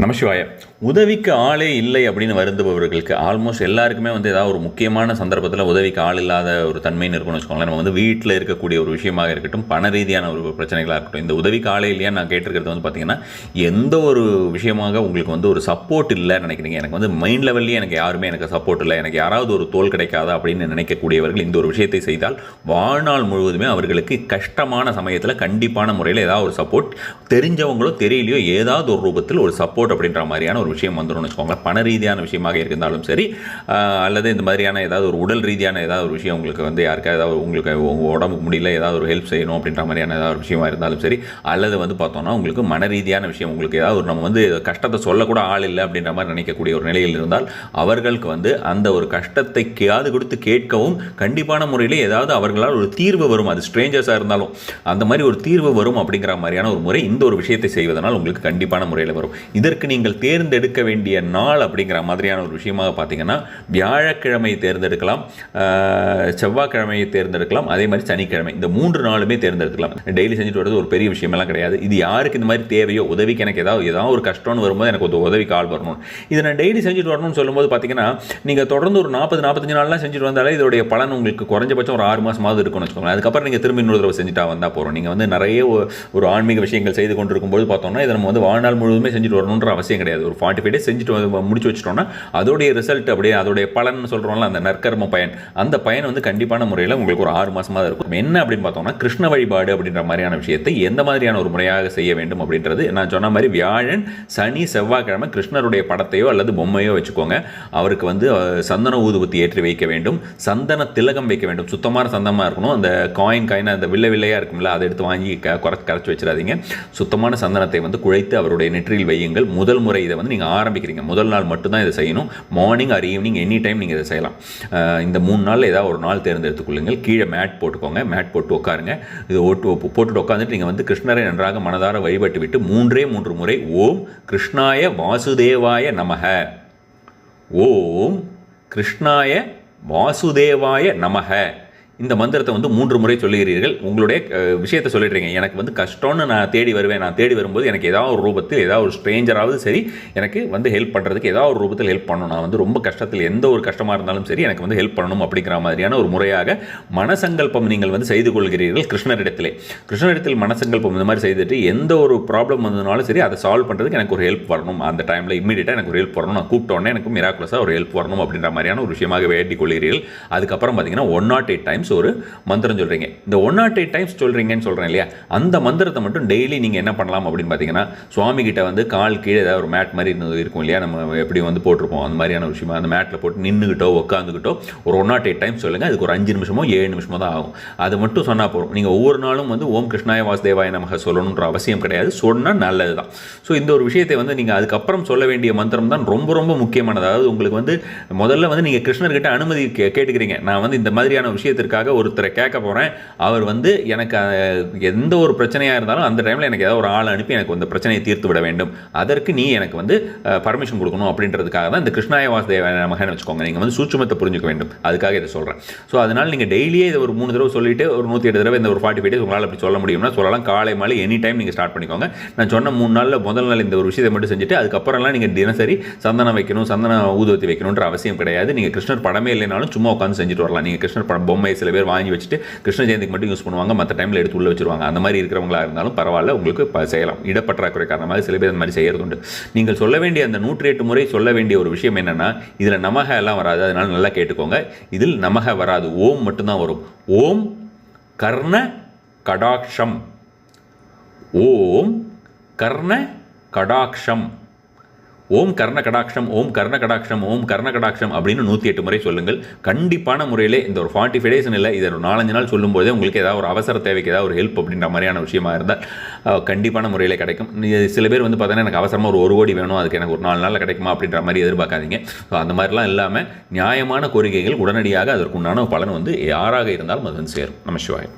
நமசிவாய. உதவிக்கு ஆளே இல்லை அப்படின்னு வருந்துபவர்களுக்கு ஆல்மோஸ்ட் எல்லாருக்குமே ஏதாவது ஒரு முக்கியமான சந்தர்ப்பத்தில் உதவிக்கு ஆள் இல்லாத ஒரு தன்மைன்னு இருக்கும்னு வச்சுக்கோங்களேன். நம்ம வீட்டில் இருக்கக்கூடிய ஒரு விஷயமாக இருக்கட்டும், பண ரீதியான ஒரு பிரச்சனைகளாக இருக்கட்டும், இந்த உதவிக்கு ஆளே இல்லையா நான் கேட்டிருக்கிறது பார்த்தீங்கன்னா, எந்த ஒரு விஷயமாக உங்களுக்கு ஒரு சப்போர்ட் இல்லைன்னு நினைக்கிறீங்க, எனக்கு மைண்ட் லெவல்லையே எனக்கு யாருமே எனக்கு சப்போர்ட் இல்லை, எனக்கு யாராவது ஒரு தோல் கிடைக்காதா அப்படின்னு நினைக்கக்கூடியவர்கள் இந்த ஒரு விஷயத்தை செய்தால் வாழ்நாள் முழுவதுமே அவர்களுக்கு கஷ்டமான சமயத்தில் கண்டிப்பான முறையில் ஏதாவது ஒரு சப்போர்ட், தெரிஞ்சவங்களோ தெரியலையோ ஏதாவது ஒரு ரூபத்தில் ஒரு சப்போர்ட் அப்படின்ற மாதிரியான ஒரு விஷயம் வந்துடும் வச்சுக்கோங்களேன். பண ரீதியான விஷயமாக இருந்தாலும் சரி, அல்லது இந்த மாதிரியான ஏதாவது ஒரு உடல் ரீதியான ஏதாவது ஒரு விஷயம் உங்களுக்கு யாருக்கா ஏதாவது உங்களுக்கு உடம்புக்கு முடியல ஏதாவது ஒரு ஹெல்ப் செய்யணும் அப்படின்ற மாதிரியான ஏதாவது ஒரு விஷயமா இருந்தாலும் சரி, அல்லது பார்த்தோம்னா உங்களுக்கு மன ரீதியான விஷயம், உங்களுக்கு ஏதாவது ஒரு நம்ம கஷ்டத்தை சொல்லக்கூட ஆள் இல்லை அப்படின்ற மாதிரி நினைக்கக்கூடிய ஒரு நிலையில் இருந்தால் அவர்களுக்கு அந்த ஒரு கஷ்டத்தை காது கொடுத்து கேட்கவும் கண்டிப்பான முறையில் ஏதாவது அவர்களால் ஒரு தீர்வு வரும். அது ஸ்ட்ரேஞ்சர்ஸாக இருந்தாலும் அந்த மாதிரி ஒரு தீர்வு வரும் அப்படிங்கிற மாதிரியான ஒரு முறை இந்த ஒரு விஷயத்தை செய்வதனால் உங்களுக்கு கண்டிப்பான முறையில் வரும். இதற்கு நீங்கள் தேர்ந்தெடுக்க வேண்டிய நாள் அப்படிங்கிற மாதிரியான ஒரு விஷயமாக பார்த்தீங்கன்னா, வியாழக்கிழமை தேர்ந்தெடுக்கலாம், செவ்வாய்க்கிழமையை தேர்ந்தெடுக்கலாம், அதே மாதிரி சனிக்கிழமை, இந்த 3 நாளுமே தேர்ந்தெடுக்கலாம். டெய்லி செஞ்சுட்டு வரது ஒரு பெரிய விஷயமெல்லாம் கிடையாது. இது யாருக்கு இந்த மாதிரி தேவையோ, உதவிக்கு எனக்கு ஏதாவது ஒரு கஷ்டம்னு வரும்போது எனக்கு ஒரு உதவிக்கு ஆள் வரணும், இதை நான் டெய்லி செஞ்சுட்டு வரணும்னு சொல்லும்போது பார்த்தீங்கன்னா, நீங்கள் தொடர்ந்து ஒரு 40-45 நாள்லாம் செஞ்சுட்டு வந்தாலே இதோடைய பலன் உங்களுக்கு குறைஞ்சபட்சம் ஒரு 6 மாதமாவது இருக்கும்னு வச்சுக்கோங்க. அதுக்கப்புறம் நீங்கள் திரும்ப இன்னொரு தடவை செஞ்சுட்டா வந்தால் போகிறோம். நீங்கள் நிறைய ஒரு ஆன்மீக விஷயங்கள் செய்து கொண்டிருக்கும்போது பார்த்தோம்னா, இதை நம்ம வாழ்நாள் முழுவதுமே செஞ்சுட்டு வரணுன்ற அவசியம் கிடையாது. ஒரு 45 டேஸ் செஞ்சுட்டு முடிச்சு வச்சிட்டோம்னா அதோடைய ரிசல்ட் அப்படியே அதோடைய பலன் சொல்கிறோம்ல, அந்த நற்கர்ம பயன், அந்த பயன் கண்டிப்பான முறையில் உங்களுக்கு ஒரு 6 மாதமாக இருக்கும். என்ன அப்படின்னு பார்த்தோம்னா, கிருஷ்ண வழிபாடு அப்படின்ற மாதிரியான விஷயத்தை எந்த மாதிரியான ஒரு முறையாக செய்ய வேண்டும் அப்படின்றது நான் சொன்ன மாதிரி வியாழன், சனி, செவ்வாய்க்கிழமை கிருஷ்ணருடைய படத்தையோ அல்லது பொம்மையோ வச்சுக்கோங்க. அவருக்கு சந்தன ஊதுபத்தி ஏற்றி வைக்க வேண்டும், சந்தன திலகம் வைக்க வேண்டும். சுத்தமான சந்தனமாக இருக்கணும். அந்த காயின் அந்த வில்லையாக இருக்கும்ல, அதை எடுத்து வாங்கி கரைச்சி வச்சிடாதீங்க. சுத்தமான சந்தனத்தை குழைத்து அவருடைய நெற்றியில் வையுங்கள். முதல் முறை இதை நீங்கள் ஆரம்பிக்கிறீங்க, முதல் நாள் மட்டும்தான் இதை செய்யணும். Morning or evening any time நீங்கள் இதை செய்யலாம். இந்த 3 நாளில் ஏதாவது ஒரு நாள் தேர்ந்தெடுத்துக் கொள்ளுங்கள். கீழே மேட் போட்டுக்கோங்க, மேட் போட்டு உட்காருங்க. இது போட்டுட்டு உட்காந்துட்டு நீங்கள் கிருஷ்ணரை நன்றாக மனதார வழிபட்டு விட்டு 3 முறை ஓம் கிருஷ்ணாய வாசுதேவாய நமக, ஓம் கிருஷ்ணாய வாசுதேவாய நமக, இந்த மந்திரத்தை 3 முறை சொல்லுகிறீர்கள். உங்களுடைய விஷயத்தை சொல்லிடுறீங்க. எனக்கு கஷ்டம்னு நான் தேடி வருவேன், நான் தேடி வரும்போது எனக்கு ஏதாவது ஒரு ரூபத்தில் ஏதாவது ஒரு ஸ்ட்ரேஞ்சராவது சரி எனக்கு ஹெல்ப் பண்ணுறதுக்கு ஏதாவது ஒரு ரூபத்தில் ஹெல்ப் பண்ணணும். நான் ரொம்ப கஷ்டத்தில் எந்த ஒரு கஷ்டமாக இருந்தாலும் சரி எனக்கு ஹெல்ப் பண்ணணும் அப்படிங்கிற மாதிரியான ஒரு முறையாக மனசங்கல்பம் நீங்கள் செய்து கொள்கிறீர்கள் கிருஷ்ணரிடத்திலே. கிருஷ்ணரிடத்தில் மனசங்கல்பம் இந்த மாதிரி செய்துட்டு எந்த ஒரு ப்ராப்ளம் வந்ததுனாலும் சரி அதை சால்வ் பண்ணுறதுக்கு எனக்கு ஒரு ஹெல்ப் வரணும், அந்த டைமில் இம்மீடியட்டாக எனக்கு ஒரு ஹெல்ப் வரணும், நான் கூப்பிட்டோன்னே எனக்கு மிராக்குலஸாக ஒரு ஹெல்ப் வரணும் அப்படின்ற மாதிரியான ஒரு விஷயமாக வேண்டிக் கொள்கிறீர்கள். அதுக்கப்புறம் பார்த்தீங்கன்னா 108 டைம்ஸ் ஒரு மந்திரம் சொல்றீங்க. இந்த 108 டைம்ஸ் சொல்றீங்கன்னு சொல்றேன் இல்லையா, அந்த மந்திரத்தை மட்டும் டெய்லி நீங்க என்ன பண்ணலாம் அப்படின்னு பார்த்தீங்கன்னா, சுவாமி கிட்ட கால் கீழே ஏதாவது ஒரு மேட் மாதிரி இருக்கும் இல்லையா, நம்ம எப்படி போட்டிருப்போம் அந்த மாதிரியான விஷயமா அந்த மேட்டில் போட்டு நின்றுக்கிட்டோ உட்காந்துக்கிட்டோ ஒரு 108 டைம்ஸ் சொல்லுங்க. அதுக்கு ஒரு 5 நிமிஷமோ 7 நிமிஷமோ தான் ஆகும். அது மட்டும் சொன்னால் போதும். நீங்கள் ஒவ்வொரு நாளும் ஓம் கிருஷ்ணாய வாசுதேவாய நமக சொல்லணுன்ற அவசியம் கிடையாது, சொன்னால் நல்லது தான். ஸோ இந்த ஒரு விஷயத்தை நீங்கள் அதுக்கப்புறம் சொல்ல வேண்டிய மந்திரம் தான் ரொம்ப ரொம்ப முக்கியமானது. அதாவது உங்களுக்கு முதல்ல நீங்கள் கிருஷ்ணர்கிட்ட அனுமதி கேட்டுக்கிறீங்க. நான் இந்த மாதிரியான விஷயத்திற்காக ஒருத்தரை கேட்க போகிறேன், அவர் எனக்கு எந்த ஒரு பிரச்சனையாக இருந்தாலும் அந்த டைமில் எனக்கு ஏதாவது ஒரு ஆள் அனுப்பி எனக்கு அந்த பிரச்சனையை தீர்த்து விட வேண்டும், அதற்கு நீ எனக்கு பர்மிஷன் கொடுக்கணும் அப்படின்றதுக்காக தான் இந்த கிருஷ்ணாய வாசுதேவாய நமகன்னு வச்சுக்கோங்க. நீங்கள் சூட்சுமத்தை புரிஞ்சுக்க வேண்டும், அதுக்காக இதை சொல்கிறேன். ஸோ அதனால் நீங்கள் டெய்லியே இதை ஒரு 3 தடவை சொல்லிட்டு ஒரு 108 தடவை இந்த ஒரு 45 டேஸ் உங்களால் அப்படி சொல்ல முடியும்னா சொல்லலாம். காலை மாலை எனி டைம் நீங்கள் ஸ்டார்ட் பண்ணிக்கோங்க. நான் சொன்ன 3 நாளில் முதல் நாள் இந்த ஒரு விஷயத்தை மட்டும் செஞ்சுட்டு அதுக்கப்புறம்லாம் நீங்கள் தினசரி சந்தனம் வைக்கணும், சந்தன ஊதுவத்தி வைக்கணுன்ற அவசியம் கிடையாது. நீங்கள் கிருஷ்ணர் படமே இல்லைனாலும் சும்மா உட்காந்து செஞ்சுட்டு வரலாம். நீங்கள் கிருஷ்ணர் படம் பொம்மை சில பேர் வாங்கி வச்சுட்டு கிருஷ்ண ஜெயந்திக்கு மட்டும் யூஸ் பண்ணுவாங்க, மற்ற டைமில் எடுத்து உள்ள வச்சிருவாங்க. அந்த மாதிரி இருக்கிறவங்களா இருந்தாலும் பரவாயில்ல, உங்களுக்கு செய்யலாம். இடப்பற்றாக்குறை காரணமாக சில பேர் அந்த மாதிரி செய்யறது உண்டு. நீங்கள் சொல்ல வேண்டிய அந்த 108 முறை சொல்ல வேண்டிய ஒரு விஷயம் என்னன்னா, இதில் நமக எல்லாம் வராது, அதனால நல்லா கேட்டுக்கோங்க. இதில் நமக வராது, ஓம் மட்டும்தான் வரும். ஓம் கர்ண கடாட்சம், ஓம் கர்ண கடாட்சம், ஓம் கர்ண கடாட்சம், ஓம் கர்ண கடாட்சம், ஓம் கர்ண கடாட்சம் அப்படின்னு 108 முறை சொல்லுங்கள். கண்டிப்பான முறையிலே இந்த ஒரு 45 டேஸ் இல்லை, இதை ஒரு 4-5 நாள் சொல்லும்போதே உங்களுக்கு ஏதாவது ஒரு அவசர தேவைக்கு ஏதாவது ஒரு ஹெல்ப் அப்படின்ற மாதிரியான விஷயமா இருந்தால் கண்டிப்பான முறையில் கிடைக்கும். சில பேர் பார்த்தீங்கன்னா எனக்கு அவசரமாக ஒரு 1 கோடி வேணும், அதுக்கு எனக்கு ஒரு 4 நாளில் கிடைக்குமா அப்படின்ற மாதிரி எதிர்பார்க்காதீங்க. ஸோ அந்த மாதிரிலாம் இல்லாமல் நியாயமான கோரிக்கைகள் உடனடியாக அதற்குண்டான பலன் யாராக இருந்தாலும் அது சேரும். நமசிவாயம்.